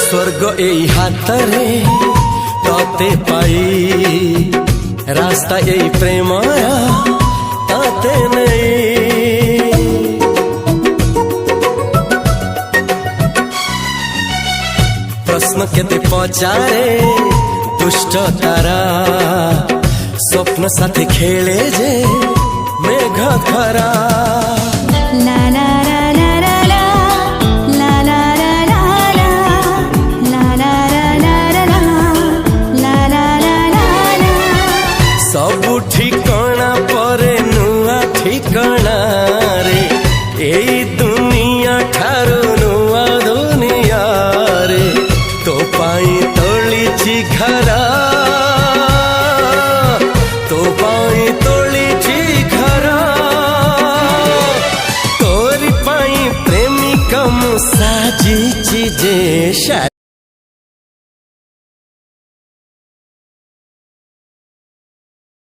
स्वर्ग एई हातरे तते पाई रास्ता एई प्रेमया ताते नहीं। प्रश्न केते पचारे दुष्ट तारा स्वप्न साथी खेले जे मेघ खरा। ला ला ला ला ला ला ला ला ला ला ला ला ला ला ला। सबु ठिकाना परे नुआ ठिकाना रे एई दुनिया ठारू नुआ दुनिया रे। तो पाई तोलिछि घरा तो पाई तोलिछि घरा तोरी पाई प्रेमिका मु साजिछि जे